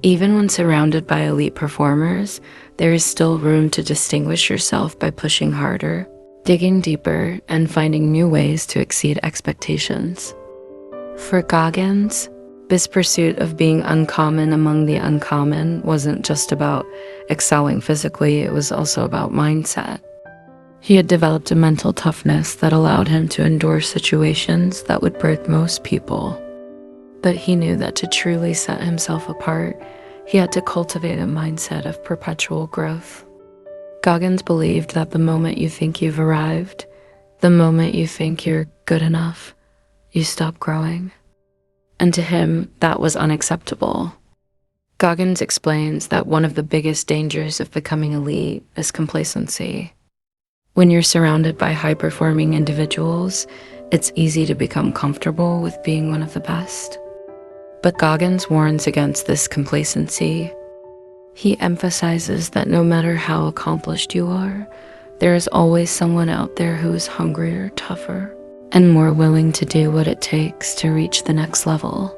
Even when surrounded by elite performers, there is still room to distinguish yourself by pushing harder, digging deeper, and finding new ways to exceed expectations. For Goggins, this pursuit of being uncommon among the uncommon wasn't just about excelling physically, it was also about mindset. He had developed a mental toughness that allowed him to endure situations that would break most people. But he knew that to truly set himself apart, he had to cultivate a mindset of perpetual growth. Goggins believed that the moment you think you've arrived, the moment you think you're good enough, you stop growing. And to him, that was unacceptable. Goggins explains that one of the biggest dangers of becoming elite is complacency. When you're surrounded by high-performing individuals, it's easy to become comfortable with being one of the best. But Goggins warns against this complacency. He emphasizes that no matter how accomplished you are, there is always someone out there who is hungrier, tougher, and more willing to do what it takes to reach the next level.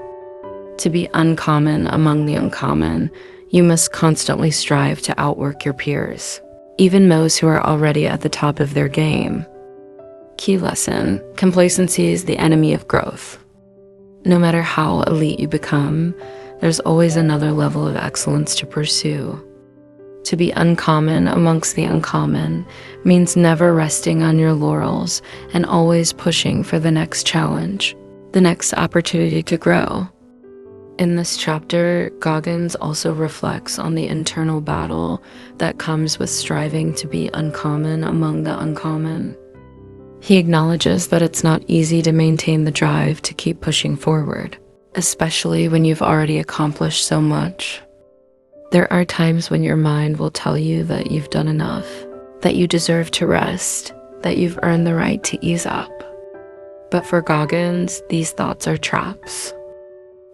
To be uncommon among the uncommon, you must constantly strive to outwork your peers, even those who are already at the top of their game. Key lesson: complacency is the enemy of growth. No matter how elite you become, there's always another level of excellence to pursue. To be uncommon amongst the uncommon means never resting on your laurels and always pushing for the next challenge, the next opportunity to grow. In this chapter, Goggins also reflects on the internal battle that comes with striving to be uncommon among the uncommon. He acknowledges that it's not easy to maintain the drive to keep pushing forward, especially when you've already accomplished so much. There are times when your mind will tell you that you've done enough, that you deserve to rest, that you've earned the right to ease up. But for Goggins, these thoughts are traps.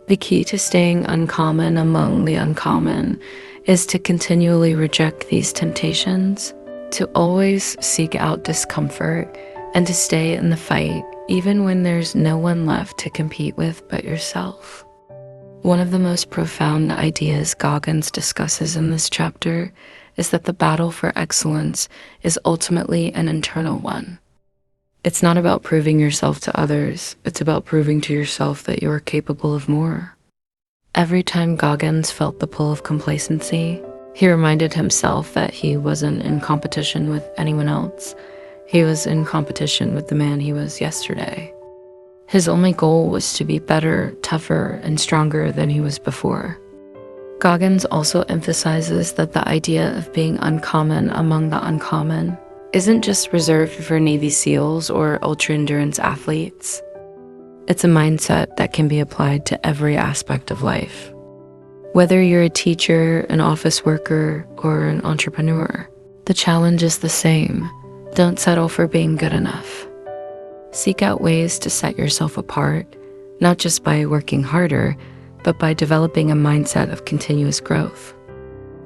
The key to staying uncommon among the uncommon is to continually reject these temptations, to always seek out discomfort, and to stay in the fight even when there's no one left to compete with but yourself. One of the most profound ideas Goggins discusses in this chapter is that the battle for excellence is ultimately an internal one. It's not about proving yourself to others, it's about proving to yourself that you are capable of more. Every time Goggins felt the pull of complacency, he reminded himself that he wasn't in competition with anyone else. He was in competition with the man he was yesterday. His only goal was to be better, tougher, and stronger than he was before. Goggins also emphasizes that the idea of being uncommon among the uncommon isn't just reserved for Navy SEALs or ultra-endurance athletes. It's a mindset that can be applied to every aspect of life. Whether you're a teacher, an office worker, or an entrepreneur, the challenge is the same. Don't settle for being good enough. Seek out ways to set yourself apart, not just by working harder, but by developing a mindset of continuous growth.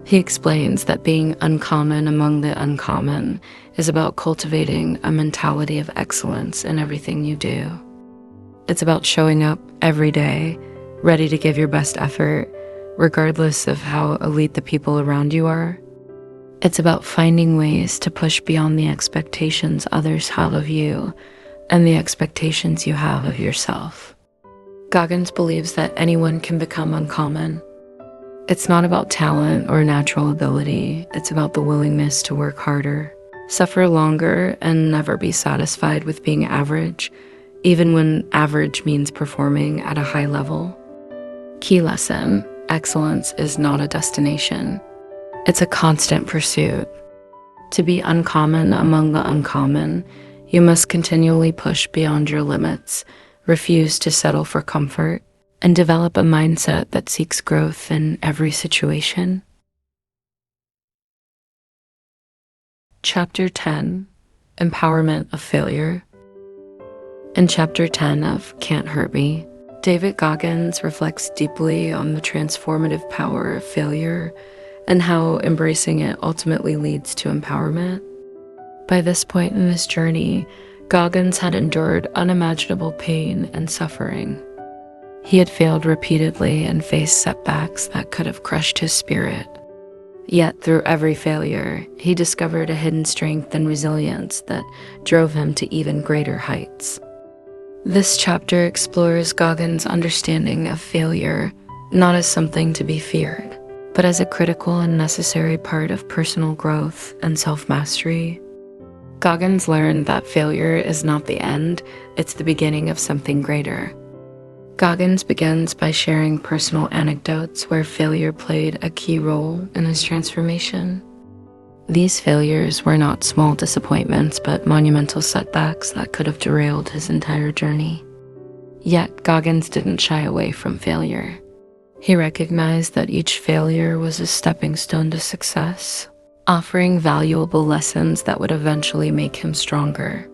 He explains that being uncommon among the uncommon is about cultivating a mentality of excellence in everything you do. It's about showing up every day, ready to give your best effort, regardless of how elite the people around you are. It's about finding ways to push beyond the expectations others have of you and the expectations you have of yourself. Goggins believes that anyone can become uncommon. It's not about talent or natural ability, it's about the willingness to work harder, suffer longer, and never be satisfied with being average, even when average means performing at a high level. Key lesson: excellence is not a destination. It's a constant pursuit. To be uncommon among the uncommon, you must continually push beyond your limits, refuse to settle for comfort, and develop a mindset that seeks growth in every situation. Chapter 10: Empowerment of Failure. In Chapter 10 of Can't Hurt Me, David Goggins reflects deeply on the transformative power of failure and how embracing it ultimately leads to empowerment. By this point in his journey, Goggins had endured unimaginable pain and suffering. He had failed repeatedly and faced setbacks that could have crushed his spirit. Yet through every failure, he discovered a hidden strength and resilience that drove him to even greater heights. This chapter explores Goggins' understanding of failure, not as something to be feared, but as a critical and necessary part of personal growth and self-mastery. Goggins learned that failure is not the end, it's the beginning of something greater. Goggins begins by sharing personal anecdotes where failure played a key role in his transformation. These failures were not small disappointments, but monumental setbacks that could have derailed his entire journey. Yet, Goggins didn't shy away from failure. He recognized that each failure was a stepping stone to success, offering valuable lessons that would eventually make him stronger.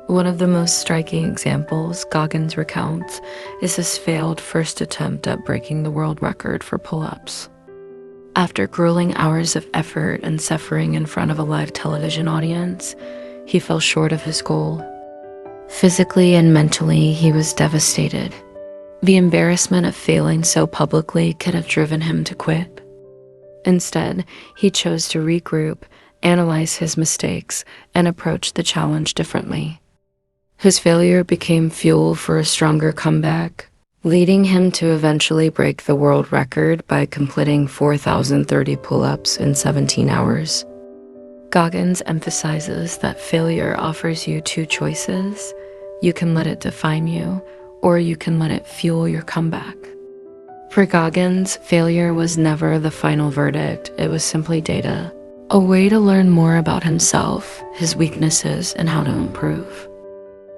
One of the most striking examples Goggins recounts is his failed first attempt at breaking the world record for pull-ups. After grueling hours of effort and suffering in front of a live television audience, he fell short of his goal. Physically and mentally, he was devastated. The embarrassment of failing so publicly could have driven him to quit. Instead, he chose to regroup, analyze his mistakes, and approach the challenge differently. His failure became fuel for a stronger comeback, leading him to eventually break the world record by completing 4,030 pull-ups in 17 hours. Goggins emphasizes that failure offers you two choices. You can let it define you, or you can let it fuel your comeback. For Goggins, failure was never the final verdict, it was simply data, a way to learn more about himself, his weaknesses, and how to improve.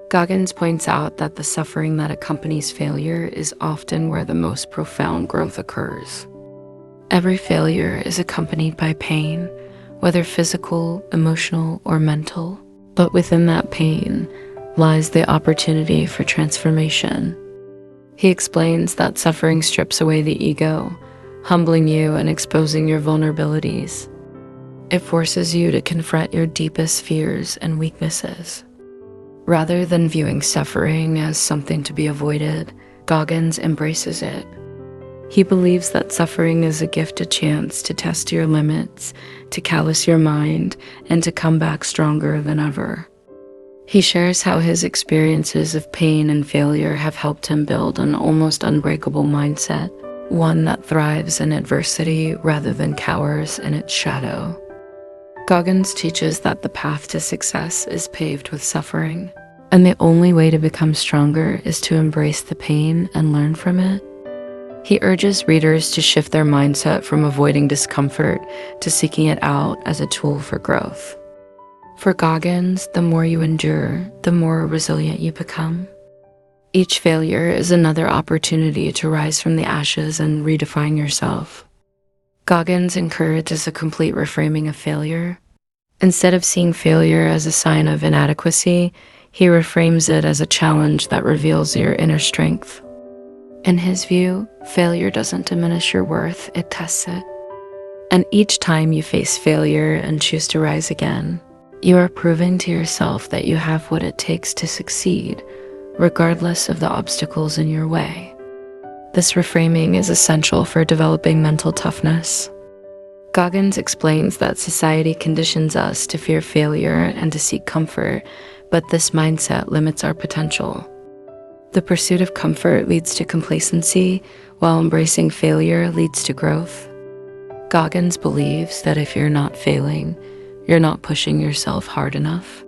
Goggins points out that the suffering that accompanies failure is often where the most profound growth occurs. Every failure is accompanied by pain, whether physical, emotional, or mental, but within that pain lies the opportunity for transformation. He explains that suffering strips away the ego, humbling you and exposing your vulnerabilities. It forces you to confront your deepest fears and weaknesses. Rather than viewing suffering as something to be avoided, Goggins embraces it. He believes that suffering is a gifted chance to test your limits, to callous your mind, and to come back stronger than ever. He shares how his experiences of pain and failure have helped him build an almost unbreakable mindset, one that thrives in adversity rather than cowers in its shadow. Goggins teaches that the path to success is paved with suffering, and the only way to become stronger is to embrace the pain and learn from it. He urges readers to shift their mindset from avoiding discomfort to seeking it out as a tool for growth. For Goggins, the more you endure, the more resilient you become. Each failure is another opportunity to rise from the ashes and redefine yourself. Goggins encourages a complete reframing of failure. Instead of seeing failure as a sign of inadequacy, he reframes it as a challenge that reveals your inner strength. In his view, failure doesn't diminish your worth, it tests it. And each time you face failure and choose to rise again, you are proving to yourself that you have what it takes to succeed, regardless of the obstacles in your way. This reframing is essential for developing mental toughness. Goggins explains that society conditions us to fear failure and to seek comfort, but this mindset limits our potential. The pursuit of comfort leads to complacency, while embracing failure leads to growth. Goggins believes that if you're not failing, you're not pushing yourself hard enough.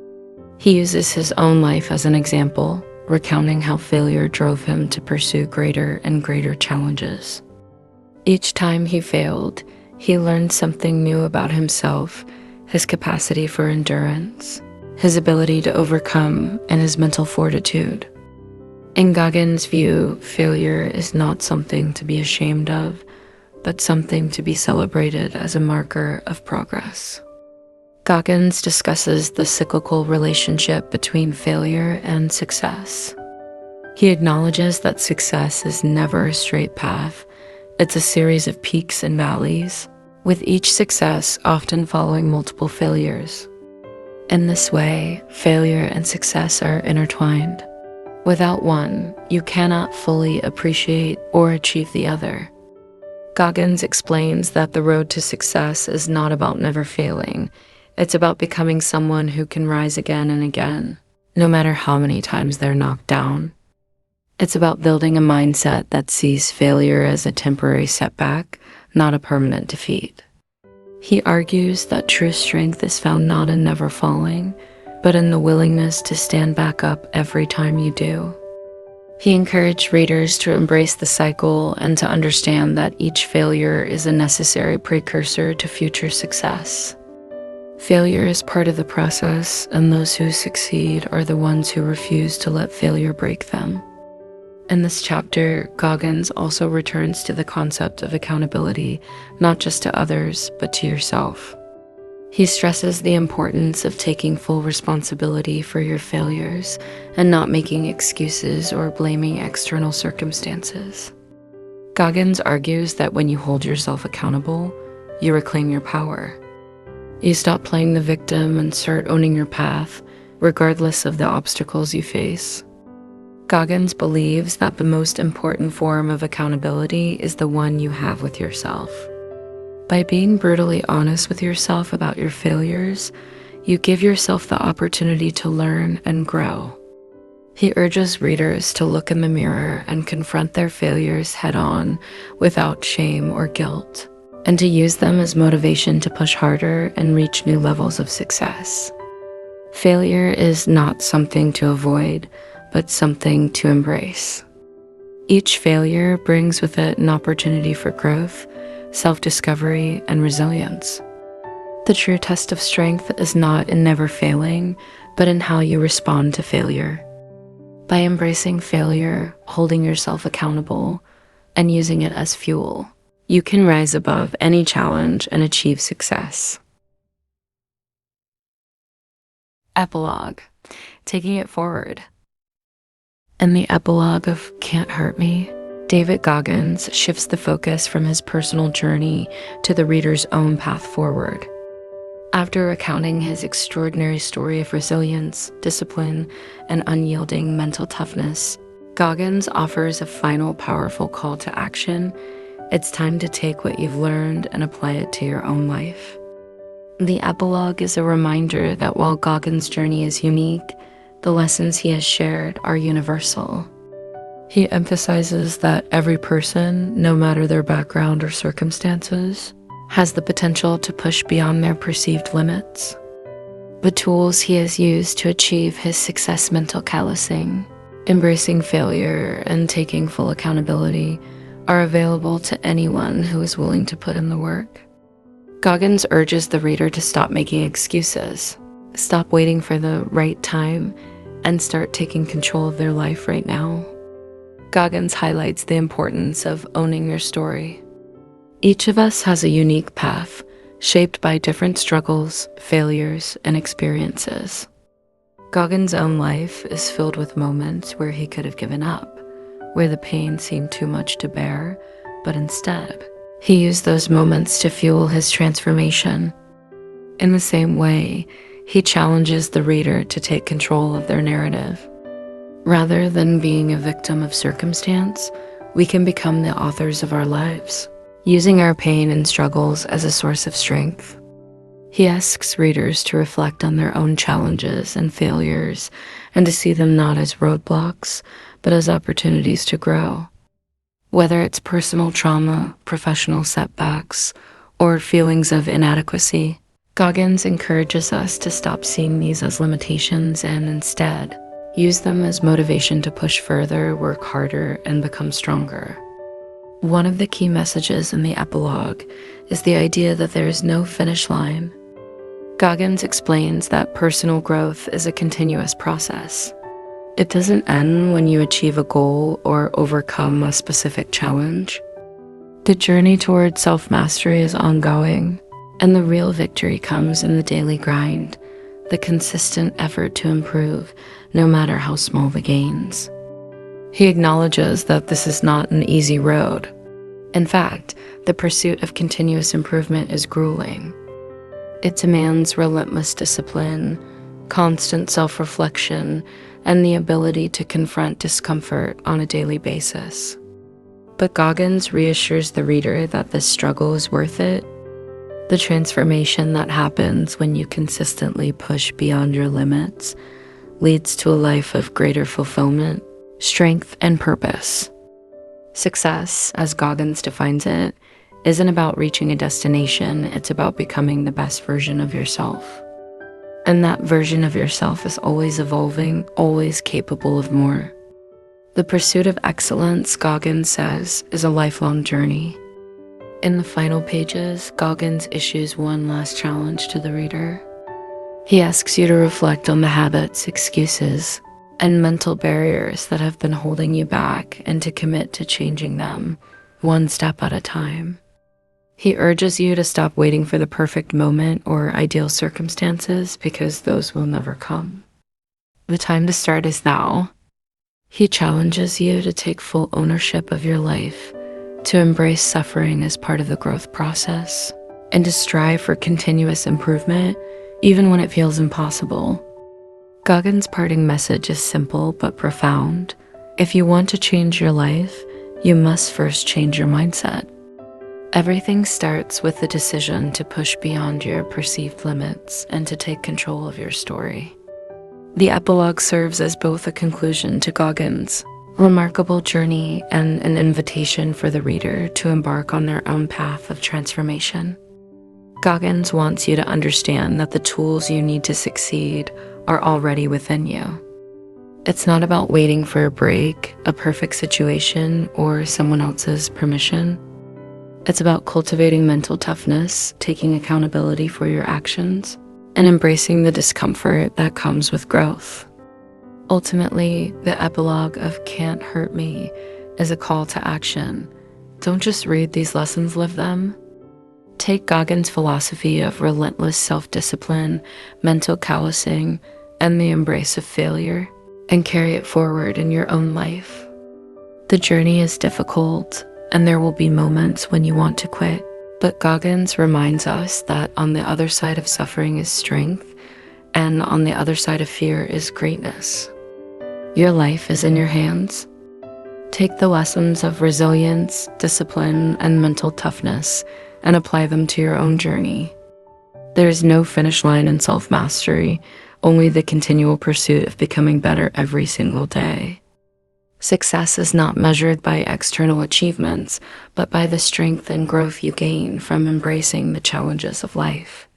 He uses his own life as an example, recounting how failure drove him to pursue greater and greater challenges. Each time he failed, he learned something new about himself, his capacity for endurance, his ability to overcome, and his mental fortitude. In Goggins' view, failure is not something to be ashamed of, but something to be celebrated as a marker of progress. Goggins discusses the cyclical relationship between failure and success. He acknowledges that success is never a straight path. It's a series of peaks and valleys, with each success often following multiple failures. In this way, failure and success are intertwined. Without one, you cannot fully appreciate or achieve the other. Goggins explains that the road to success is not about never failing. It's about becoming someone who can rise again and again, no matter how many times they're knocked down. It's about building a mindset that sees failure as a temporary setback, not a permanent defeat. He argues that true strength is found not in never falling, but in the willingness to stand back up every time you do. He encouraged readers to embrace the cycle and to understand that each failure is a necessary precursor to future success. Failure is part of the process, and those who succeed are the ones who refuse to let failure break them. In this chapter, Goggins also returns to the concept of accountability, not just to others, but to yourself. He stresses the importance of taking full responsibility for your failures and not making excuses or blaming external circumstances. Goggins argues that when you hold yourself accountable, you reclaim your power. You stop playing the victim and start owning your path, regardless of the obstacles you face. Goggins believes that the most important form of accountability is the one you have with yourself. By being brutally honest with yourself about your failures, you give yourself the opportunity to learn and grow. He urges readers to look in the mirror and confront their failures head-on without shame or guilt, and to use them as motivation to push harder and reach new levels of success. Failure is not something to avoid, but something to embrace. Each failure brings with it an opportunity for growth, self-discovery, and resilience. The true test of strength is not in never failing, but in how you respond to failure. By embracing failure, holding yourself accountable, and using it as fuel, you can rise above any challenge and achieve success. Epilogue. Taking it forward. In the epilogue of Can't Hurt Me, David Goggins shifts the focus from his personal journey to the reader's own path forward. After recounting his extraordinary story of resilience, discipline, and unyielding mental toughness, Goggins offers a final powerful call to action. It's time to take what you've learned and apply it to your own life. The epilogue is a reminder that while Goggins' journey is unique, the lessons he has shared are universal. He emphasizes that every person, no matter their background or circumstances, has the potential to push beyond their perceived limits. The tools he has used to achieve his success mental callousing, embracing failure, and taking full accountability are available to anyone who is willing to put in the work. Goggins urges the reader to stop making excuses, stop waiting for the right time, and start taking control of their life right now. Goggins highlights the importance of owning your story. Each of us has a unique path, shaped by different struggles, failures, and experiences. Goggins' own life is filled with moments where he could have given up, where the pain seemed too much to bear, but instead, he used those moments to fuel his transformation. In the same way, he challenges the reader to take control of their narrative. Rather than being a victim of circumstance, we can become the authors of our lives, using our pain and struggles as a source of strength. He asks readers to reflect on their own challenges and failures and to see them not as roadblocks, but as opportunities to grow. Whether it's personal trauma, professional setbacks, or feelings of inadequacy, Goggins encourages us to stop seeing these as limitations and instead use them as motivation to push further, work harder, and become stronger. One of the key messages in the epilogue is the idea that there is no finish line. Goggins explains that personal growth is a continuous process. It doesn't end when you achieve a goal or overcome a specific challenge. The journey towards self-mastery is ongoing, and the real victory comes in the daily grind, the consistent effort to improve, no matter how small the gains. He acknowledges that this is not an easy road. In fact, the pursuit of continuous improvement is grueling. It demands relentless discipline, constant self-reflection, and the ability to confront discomfort on a daily basis. But Goggins reassures the reader that this struggle is worth it. The transformation that happens when you consistently push beyond your limits leads to a life of greater fulfillment, strength, and purpose. Success, as Goggins defines it, isn't about reaching a destination, it's about becoming the best version of yourself. And that version of yourself is always evolving, always capable of more. The pursuit of excellence, Goggins says, is a lifelong journey. In the final pages, Goggins issues one last challenge to the reader. He asks you to reflect on the habits, excuses, and mental barriers that have been holding you back and to commit to changing them, one step at a time. He urges you to stop waiting for the perfect moment or ideal circumstances because those will never come. The time to start is now. He challenges you to take full ownership of your life, to embrace suffering as part of the growth process, and to strive for continuous improvement, even when it feels impossible. Goggins' parting message is simple but profound. If you want to change your life, you must first change your mindset. Everything starts with the decision to push beyond your perceived limits and to take control of your story. The epilogue serves as both a conclusion to Goggins' remarkable journey and an invitation for the reader to embark on their own path of transformation. Goggins wants you to understand that the tools you need to succeed are already within you. It's not about waiting for a break, a perfect situation, or someone else's permission. It's about cultivating mental toughness, taking accountability for your actions, and embracing the discomfort that comes with growth. Ultimately, the epilogue of Can't Hurt Me is a call to action. Don't just read these lessons, live them. Take Goggins' philosophy of relentless self-discipline, mental callousing, and the embrace of failure, and carry it forward in your own life. The journey is difficult, and there will be moments when you want to quit. But Goggins reminds us that on the other side of suffering is strength, and on the other side of fear is greatness. Your life is in your hands. Take the lessons of resilience, discipline, and mental toughness and apply them to your own journey. There is no finish line in self-mastery, only the continual pursuit of becoming better every single day. Success is not measured by external achievements, but by the strength and growth you gain from embracing the challenges of life.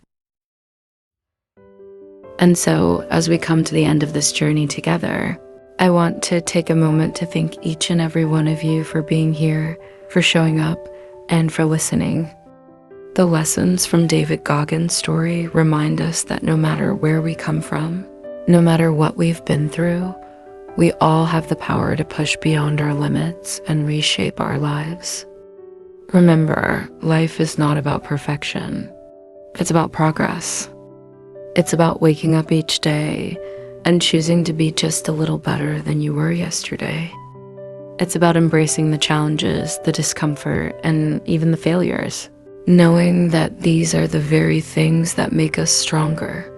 And so, as we come to the end of this journey together, I want to take a moment to thank each and every one of you for being here, for showing up, and for listening. The lessons from David Goggins' story remind us that no matter where we come from, no matter what we've been through, we all have the power to push beyond our limits and reshape our lives. Remember, life is not about perfection. It's about progress. It's about waking up each day and choosing to be just a little better than you were yesterday. It's about embracing the challenges, the discomfort, and even the failures, knowing that these are the very things that make us stronger.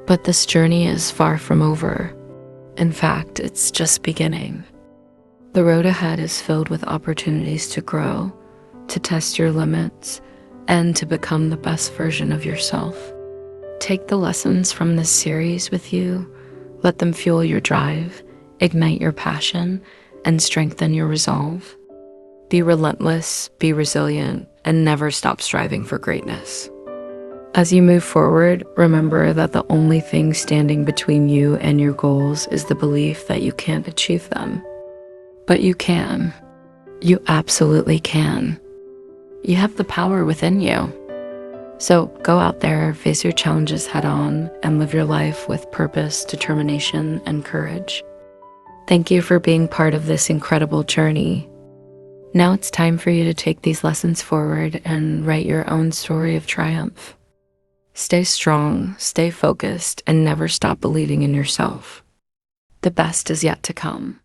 But this journey is far from over. In fact, it's just beginning. The road ahead is filled with opportunities to grow, to test your limits, and to become the best version of yourself. Take the lessons from this series with you, let them fuel your drive, ignite your passion, and strengthen your resolve. Be relentless, be resilient, and never stop striving for greatness. As you move forward, remember that the only thing standing between you and your goals is the belief that you can't achieve them. But you can. You absolutely can. You have the power within you. So go out there, face your challenges head on, and live your life with purpose, determination, and courage. Thank you for being part of this incredible journey. Now it's time for you to take these lessons forward and write your own story of triumph. Stay strong, stay focused, and never stop believing in yourself. The best is yet to come.